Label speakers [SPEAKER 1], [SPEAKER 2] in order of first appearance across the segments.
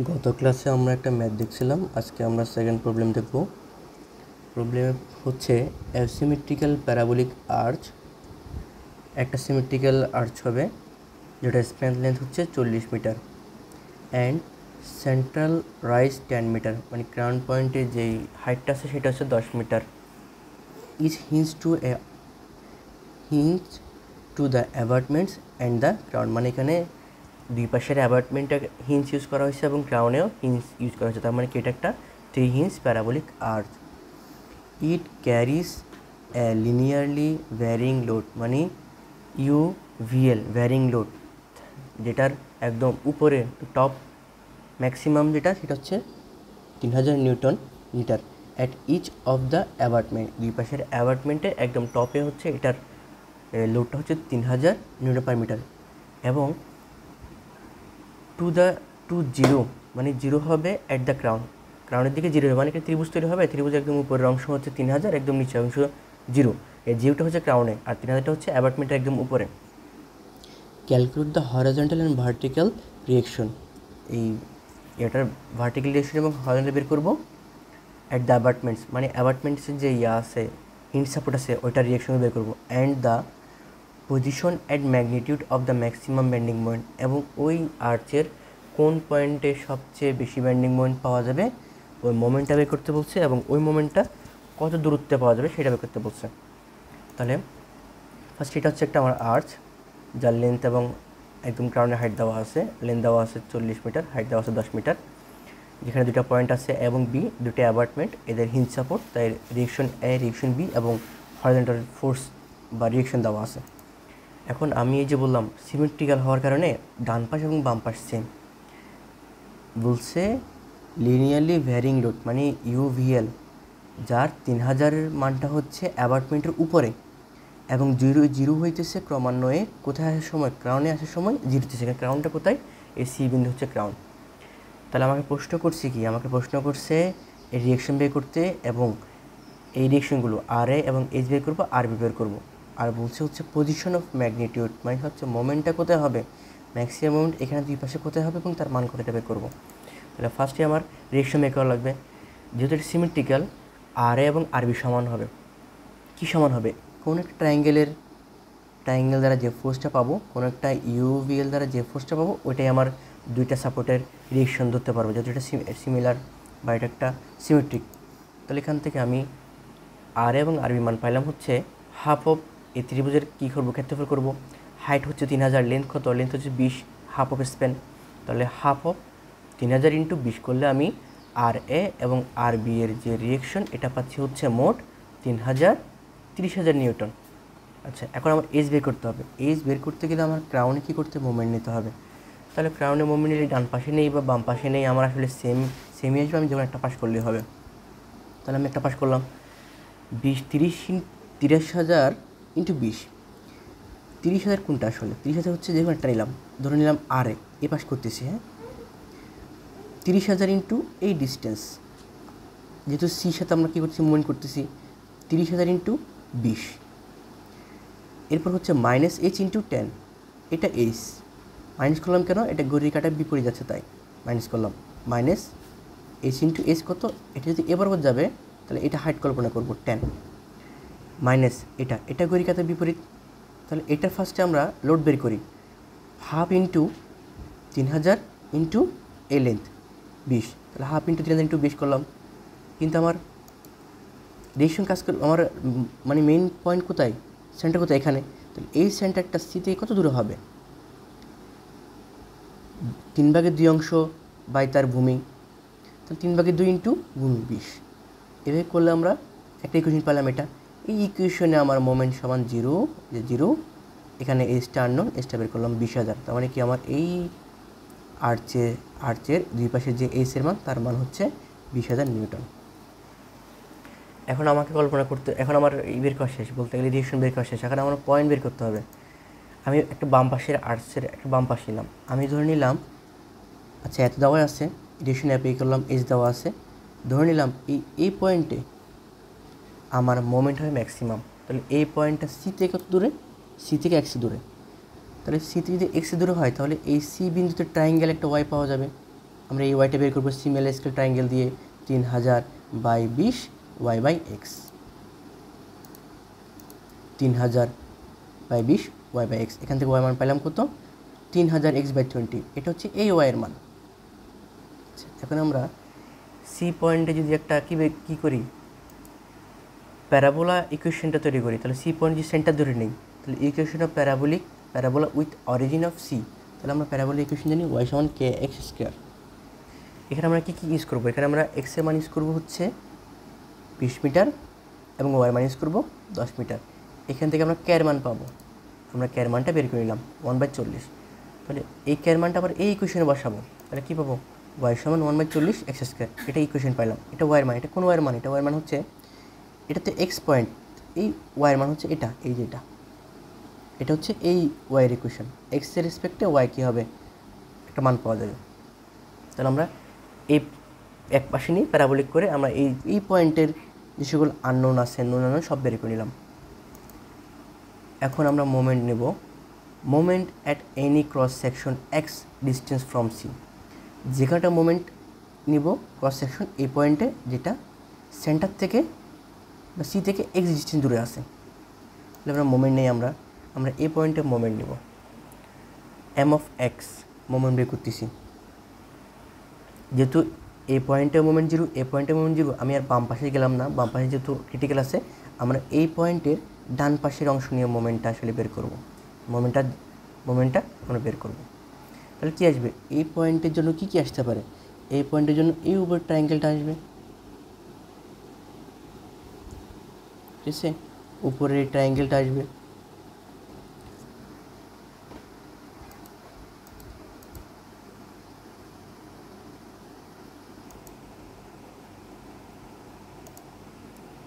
[SPEAKER 1] গত ক্লাসে আমরা একটা ম্যাথ দেখছিলাম, আজকে আমরা সেকেন্ড প্রবলেম দেখব। প্রবলেম হচ্ছে অ্যাসিমেট্রিক্যাল প্যারাবোলিক আর্চ। একটা সিমেট্রিক্যাল আর্চ হবে যেটা স্প্যান লেন্থ হচ্ছে 40 metre and central rise 10 metre, মানে ক্রাউন পয়েন্টে যেই হাইটটা আছে সেটা হচ্ছে 10 metre. Is hinge to the abutments and the crown, মানে এখানে দুই পাশের অ্যাবার্টমেন্টটা হিঞ্জ ইউজ করা হয়েছে এবং ক্রাউনেও হিঞ্জ ইউজ করা হয়েছে, তার মানে কি এটা একটা 3 হিঞ্জ প্যারাবোলিক আর্চ। ইট ক্যারিজ এ লিনিয়ারলি ভ্যারিং লোড, মানে ইউভিএল ভ্যারিং লোড, যেটার একদম উপরে টপ ম্যাক্সিমাম যেটা সেটা হচ্ছে 3000 newton metre at each of the abutment. দুই পাশের অ্যাবার্টমেন্টে একদম টপে হচ্ছে এটার লোডটা হচ্ছে 3000 নিউটন পার মিটার, এবং টু জিরো, মানে জিরো হবে অ্যাট দ্য ক্রাউনের দিকে জিরো হবে, মানে একটা ত্রিভুজ তৈরি হবে। ত্রিভুজ একদম উপরের অংশ হচ্ছে 3000, একদম নিচের অংশ জিরো। এই জিরোটা হচ্ছে ক্রাউনে আর 3000টা হচ্ছে অ্যাবার্টমেন্টের একদম উপরে। Calculate the horizontal and vertical reaction, এই এটার ভার্টিক্যাল রিয়েকশন এবং হরাইজন্টাল বের করবো অ্যাট দ্য অ্যাবার্টমেন্টস, মানে অ্যাবার্টমেন্টসের যে আছে হিন্ট সাপোর্ট আছে ওইটার রিয়েকশন বের করবো। And the position at magnitude of the maximum bending moment, এবং ওই আর্চের কোন পয়েন্টে সবচেয়ে বেশি বেন্ডিং মোমেন্ট পাওয়া যাবে ওই মোমেন্টটা বের করতে বলছে, এবং ওই মোমেন্টটা কত দূরত্বে পাওয়া যাবে সেটা বের করতে বলছে। তাহলে ফার্স্ট এটা হচ্ছে একটা আমার আর্চ যার লেন্থ এবং একদম ক্রাউনের হাইট দেওয়া আছে। লেন্থ দেওয়া আছে 40 মিটার, হাইট দেওয়া আছে 10 মিটার, যেখানে দুটো পয়েন্ট আছে এ এবং বি, দুটো অ্যাবার্টমেন্ট, এদের হিঞ্জ সাপোর্ট, তাই রিয়েকশন এ, রিয়েকশন বি এবং হরাইজন্টাল ফোর্স বা রিয়েকশন দেওয়া আছে। এখন আমি এই যে বললাম সিমেট্রিক্যাল হওয়ার কারণে ডান পাশ এবং বাম পাশ সেম বলছে। লিনিয়ারলি ভ্যারিং লোড মানে ইউভিএল, যার 3000-এর মানটা হচ্ছে অ্যাবার্টমেন্টের উপরে, এবং জিরো হইতেছে ক্রমান্বয়ে কোথায় আসার সময়, ক্রাউনে আসার সময় জিরো হচ্ছে। ক্রাউনটা কোথায়, এই সি বিন্দু হচ্ছে ক্রাউন। তাহলে আমাকে প্রশ্ন করছে কি, আমাকে প্রশ্ন করছে এই রিয়েকশন বের করতে, এবং এই রিয়েকশনগুলো আর এ এবং এইচ বের করবো, আর বি বের করবো। আর বলছে হচ্ছে পজিশন অফ ম্যাগনিটিউড, মানে হচ্ছে মোমেন্টটা কোথায় হবে, ম্যাক্সিমাম মোমেন্ট এখানে দুই পাশে কোথায় হবে এবং তার মান কোথায় বের করবো। তাহলে ফার্স্টে আমার রিয়েকশন বের করা লাগবে। যেহেতু এটা সিমেট্রিক্যাল, আর এ এবং আর বি সমান হবে। কী সমান হবে, কোন একটা ট্রায়াঙ্গেল দ্বারা যে ফোর্সটা পাবো, কোনো একটা ইউভিএল দ্বারা যে ফোর্সটা পাবো, ওইটাই আমার দুইটা সাপোর্টের রিয়েকশন ধরতে পারবো, যেহেতু এটা সিমিলার বা এটা একটা সিমেট্রিক। তাহলে এখান থেকে আমি আর এবং আরবি মান পাইলাম হচ্ছে হাফ অফ এই ত্রিভুজের কী করবো, ক্ষেত্রফল করবো। হাইট হচ্ছে 3000, লেন্থ কত, লেন্থ হচ্ছে 20, হাফ অফ স্প্যান। তাহলে হাফ অফ 3000 ইন্টু 20 করলে আমি আর এ এবং আর বি এর যে রিয়েকশন এটা পাচ্ছি হচ্ছে মোট 3000 নিউটন। আচ্ছা, এখন আমার এজ বের করতে হবে। এজ বের করতে গেলে আমার ক্রাউনে কী করতে, মোমেন্ট নিতে হবে। তাহলে ক্রাউনে মোমেন্ট নিলে ডান পাশে নেই বা বাম পাশে নেই, আমার আসলে সেমই আসবে, আমি যেমন একটা পাশ করলেই হবে। তাহলে আমি একটা পাশ করলাম 30,000 ইন্টু 20। 30,000 কোনটা আসলে, 30,000 হচ্ছে যেমন একটা নিলাম, ধরে নিলাম আর এ পাশ করতেছি, হ্যাঁ। 30,000 ইন্টু এই ডিস্টেন্স, যেহেতু সির সাথে আমরা কী করছি, মুভমেন্ট করতেছি, 30,000 ইন্টু 20। এরপর হচ্ছে মাইনাস এইচ ইন্টু 10, এটা এইচ মাইনাস করলাম কেন, এটা ঘড়ির কাটায় বিপরীত যাচ্ছে তাই মাইনাস করলাম। মাইনাস এইচ ইন্টু এইচ কত, এটা যদি এবার যাবে তাহলে এটা হাইট কল্পনা করবো 10, মাইনাস এটা ঘড়ির কাটায় বিপরীত। তাহলে এটা ফার্স্টে আমরা লোড বের করি, হাফ ইন্টু 3000 ইন্টু এ লেন্থ 20, তাহলে হাফ ইন্টু 3000 ইন্টু 20 করলাম। কিন্তু আমার রিয়েকশন কাজ করে, আমার মানে মেইন পয়েন্ট কোথায়, সেন্টার কোথায়, এখানে। তাহলে এই সেন্টারটা সি থেকে কত দূরে হবে, 3/2 অংশ বাই তার ভূমি, তাহলে 3/2 ইন্টু ভূমি 20। এভাবে করলে আমরা একটা ইকুয়েশন পেলাম। এটা এই ইকুয়েশনে আমার মোমেন্ট সমান জিরো, যে জিরো, এখানে এসটা আননোন, এসটা বের করলাম 20,000। তার মানে কি আমার এই আর্চের দুই পাশে যে এসের মান, তার মান হচ্ছে 20,000 নিউটন। এখন আমাকে কল্পনা করতে, এখন আমার বের করা শেষ, বলতে গেলে রিয়েকশন বের করা শেষ। এখন আমার পয়েন্ট বের করতে হবে। আমি একটা বাম পাশের আর্চের একটা বাম পাশ নিলাম, আমি ধরে নিলাম, আচ্ছা এত দেওয়া আছে, রিয়েকশন অ্যাপ্লাই করলাম, এজ দেওয়া আছে, ধরে নিলাম এই পয়েন্টে আমার মোমেন্ট হয় ম্যাক্সিমাম। তাহলে এই পয়েন্টটা সি থেকে কত দূরে, সি থেকে এক্স দূরে। তাহলে সি থেকে যদি এক্স দূরে হয় তাহলে এই সি বিন্দুতে ট্রায়াঙ্গেল একটা ওয়াই পাওয়া যাবে। আমরা এই ওয়াইটা বের করবো সিমিলার স্কেল ট্রায়াঙ্গেল দিয়ে 3000 by 20 Y by X, 3000 by 20 Y by X. এখান থেকে ওয়াই মান পেলাম কত? 3000 এক্স বাই 20। এটা হচ্ছে এই ওয়াইয়ের মান। এখন আমরা সি পয়েন্টে যদি একটা কী করি, প্যারাবোলা ইকুয়েশনটা তৈরি করি, তাহলে সি পয়েন্ট যদি সেন্টার ধরে নেই, তাহলে equation of parabola with origin of C, তাহলে আমরা প্যারাবোলা ইকুয়েশন জানি ওয়াই সমান কে এক্স স্কোয়ার। এখানে আমরা কী ইউজ করবো? এখানে আমরা এক্সের মান ইউজ করবো হচ্ছে 20 মিটার এবং ওয়াই মান ইউজ করবো 10 মিটার। এখান থেকে আমরা ক্যার মান পাবো, আমরা ক্যার মানটা বের করে নিলাম 1/40। তাহলে এই ক্যার মানটা আবার এই ইকুয়েশনে বসাবো, তাহলে কী পাবো? ওয়াই সমান 1/40 এক্স স্কোয়ার। এটা ইকুয়েশন পাইলাম। এটা ওয়াইয়ের মান। এটা কোন ওয়াইয়ের মান? এটা ওয়াইয়ের মান হচ্ছে, এটাতে এক্স পয়েন্ট, এই ওয়াইয়ের মান হচ্ছে এটা, এই যে এটা হচ্ছে এই ওয়াইয়ের ইকুয়েশন। এক্সের রেসপেক্টে ওয়াই কী হবে একটা মান পাওয়া যাবে। তাহলে আমরা এই এক পাশে নিয়ে প্যারাবোলিক করে আমরা এই পয়েন্টের যে সকল আননোন আছে, নোন আননোন সব বের করে নিলাম। এখন আমরা মোমেন্ট নেব। Moment at any cross section x distance from C. যেখানটা মোমেন্ট নিব ক্রস সেকশন এই পয়েন্টে, যেটা সেন্টার থেকে বা সি থেকে এক্স ডিস্টেন্স দূরে আছে, তাহলে আমরা মোমেন্ট নেই। আমরা এই পয়েন্টে মোমেন্ট নেব। এম অফ এক্স মোমেন্ট বের করতেছি। যেহেতু এই পয়েন্টে মোমেন্ট জিরো, এই পয়েন্টে মোমেন্ট জিরো, আমি আর বাম পাশে গেলাম না। বাম পাশে যেহেতু ক্রিটিক্যাল আছে, আমরা এই পয়েন্টের ডান পাশের অংশ নিয়ে মোমেন্টটা আসলে বের করব। মোমেন্টটা আমরা বের করব। তাহলে কী আসবে? এই পয়েন্টের জন্য কী আসতে পারে? এই পয়েন্টের জন্য এই উপর ট্রায়াঙ্গেলটা আসবে, ঠিক আছে? উপরের এই ট্রায়াঙ্গেলটা আসবে।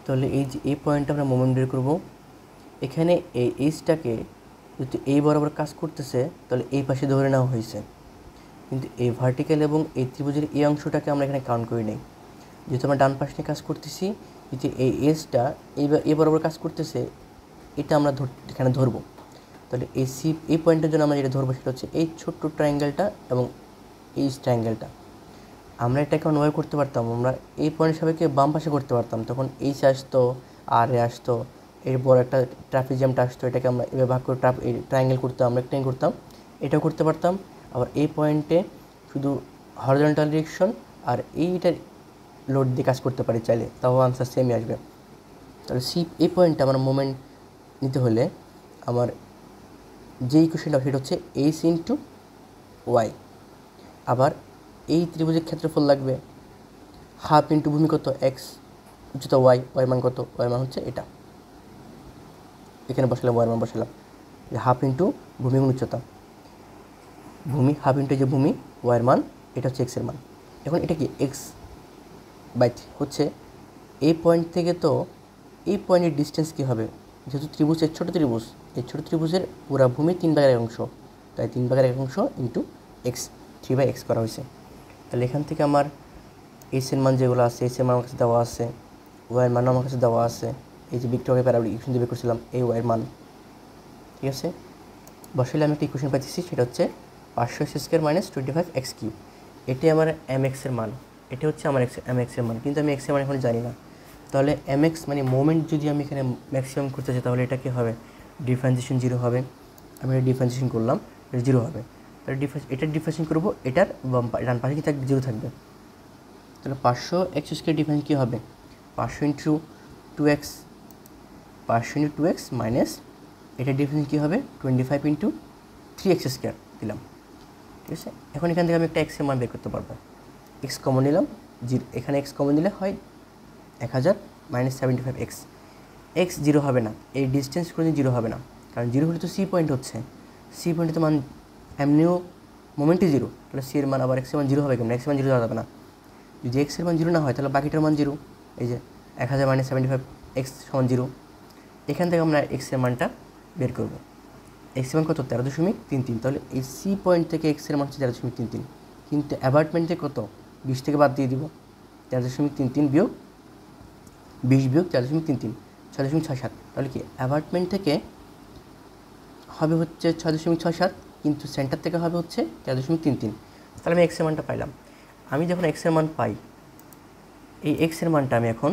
[SPEAKER 1] তাহলে এই যে এই পয়েন্টটা আমরা মোমেন্ট বের করবো। এখানে এই এইচটাকে যদি এই বরাবর কাজ করতেছে, তাহলে এই পাশে ধরে নেওয়া হয়েছে, কিন্তু এই ভার্টিক্যাল এবং এই ত্রিভুজের এই অংশটাকে আমরা এখানে কাউন্ট করি নাই। যেহেতু আমরা ডান পাশ নিয়ে কাজ করতেছি, যদি এই এসটা এই বরাবর কাজ করতেছে, এটা আমরা এখানে ধরবো। তাহলে এই পয়েন্টের জন্য আমরা যেটা ধরবো সেটা হচ্ছে এই ছোট্ট ট্রায়াঙ্গেলটা এবং এই ট্রায়াঙ্গেলটা। আমরা এটাকে অন্যভাবে করতে পারতাম। আমরা এই পয়েন্ট সবাইকে বাম পাশে করতে পারতাম, তখন এইচ আসতো, আর এ আসতো, এরপর একটা ট্রাপিজিয়ামটা আসতো, এটাকে আমরা এভাবে ভাগ করে ট্রায়াঙ্গেল করতাম, রেক্ট্যাঙ্গেল করতাম। এটাও করতে পারতাম। আবার এই পয়েন্টে শুধু হরিজন্টাল ডিরেকশন আর এইটার লোড দিয়ে কাজ করতে পারি চাইলে, তাও আনসার সেমই আসবে। তাহলে এই পয়েন্টে আমার মোমেন্ট নিতে হলে আমার যে ইকুয়েশনটা সেটা হচ্ছে এইচ ইন্টু ওয়াই। আবার এই ত্রিভুজের ক্ষেত্রফল লাগবে হাফ ইন্টু ভূমি কত এক্স, উচ্চতা ওয়াই, ওয়াই মান কত? ওয়াই মান হচ্ছে এটা, এখানে বসালাম ওয়াই মান বসালাম। হাফ ইন্টু ভূমি গুণ উচ্চতা, ভূমি হাফ ইন্টু যে ভূমি, ওয়াইয়ের মান, এটা হচ্ছে এক্সের মান। এখন এটা কি এক্স বাই হচ্ছে এই পয়েন্ট থেকে, তো এই পয়েন্টের ডিস্টেন্স কী হবে? যেহেতু ত্রিভুজের ছোটো ত্রিভুজ, এই ছোটো ত্রিভুজের পুরা ভূমি 3/1 অংশ, তাই 3/1 অংশ ইন্টু এক্স, 3/x করা হয়েছে। তাহলে এখান থেকে আমার এসের মান যেগুলো আছে, এসের মান আমার কাছে দেওয়া আছে, ওয়াইয়ের মান আমার কাছে দেওয়া আছে। এই যে ভিক্টোরিয়া প্যারাবোলিক ইকুয়েশন দিয়ে বের করছিলাম, এই ওয়াইয়ের মান, ঠিক আছে? বসাইলে আমি একটা ইকুয়েশন পাইতেছি, সেটা হচ্ছে 500x² - 25x³ এটি আমার mx-এর মান। এটা হচ্ছে আমার mx-এর মান, কিন্তু আমি x-এর মান এখন জানি না। তাহলে mx মানে মোমেন্ট যদি আমি এখানে ম্যাক্সিমাম করতে চাই, তাহলে এটা কী হবে? ডিফারেন্সিয়েশন 0 হবে। আমি এটা ডিফারেন্সিয়েশন করলাম, এটা 0 হবে। তাহলে এটার ডিফারেন্সিয়েশন করবো, এটার ডান পাশে কি থাকবে? 0 থাকবে। তাহলে 500x² ডিফারেন্স কী হবে? 500 into 2x, 500 into 2x minus এটার ডিফারেন্স কী হবে? 25 ইন্টু 3x² দিলাম, ঠিক আছে? এখন এখান থেকে আমি একটা এক্সের মান বের করতে পারবো। এক্স কমন নিলাম, এখানে এক্স কমন দিলে হয় 1000 - 75x। এক্স 0 হবে না, এই ডিস্টেন্স কোনো 0 হবে না, কারণ 0 হলে তো সি পয়েন্ট হচ্ছে, সি পয়েন্টে তো মান এমনিও মোমেন্টই 0, তাহলে সি এর মান আবার এক্সের মান 0 হবে কেমন? এক্সের মান 0 দেওয়া যাবে না। যদি এক্সের মান 0 না হয়, তাহলে বাকিটার মান 0। এই যে 1000 - 75x = 0। এখান থেকে আমরা এক্সের মানটা বের করবো। এক্সের মান কত? 13.33। তাহলে এই সি পয়েন্ট থেকে এক্সের মান হচ্ছে 13.33, কিন্তু অ্যাবার্টমেন্ট থেকে কত? 20 থেকে বাদ দিয়ে দিব। 13.33 বিয়োগ 20 বিয়োগ 13.33, 6.67। তাহলে কি অ্যাবার্টমেন্ট থেকে হবে হচ্ছে 6.67, কিন্তু সেন্টার থেকে হবে হচ্ছে 13.33। তাহলে আমি এক্সের মানটা পাইলাম। আমি যখন এক্সের মান পাই, এই এক্সের মানটা আমি এখন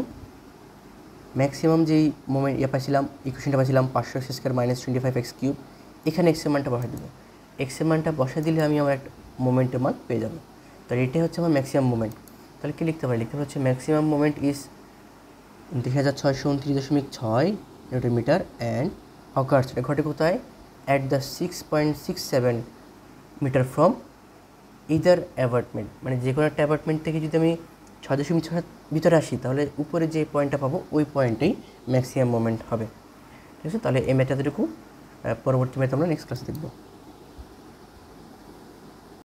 [SPEAKER 1] ম্যাক্সিমাম যেই মোমেন্ট পাইছিলাম, ইকুয়েশনটা পাইছিলাম 500x² - 25x³ এখানে এক্সের মানটা বসাই দেবো। এক্সের মানটা বসাই দিলে আমি আমার একটা মোমেন্টের মান পেয়ে যাবো। তাহলে এটাই হচ্ছে আমার ম্যাক্সিমাম মোমেন্ট। তাহলে কী লিখতে পারি? লিখতে পারি হচ্ছে maximum moment is 2629.6 newton metre and occurs, এটা ঘটে কোথায়? At the 6.67 metre from either apartment, মানে যে কোনো একটা অ্যাপার্টমেন্ট থেকে যদি আমি 6.6 ভিতরে আসি তাহলে উপরে যে পয়েন্টটা পাবো ওই পয়েন্টেই ম্যাক্সিমাম মোমেন্ট হবে। ঠিক আছে, তাহলে এই ম্যাথ এতটুকু, পরবর্তী ম্যাথ আমরা নেক্সট ক্লাসে দেখবো।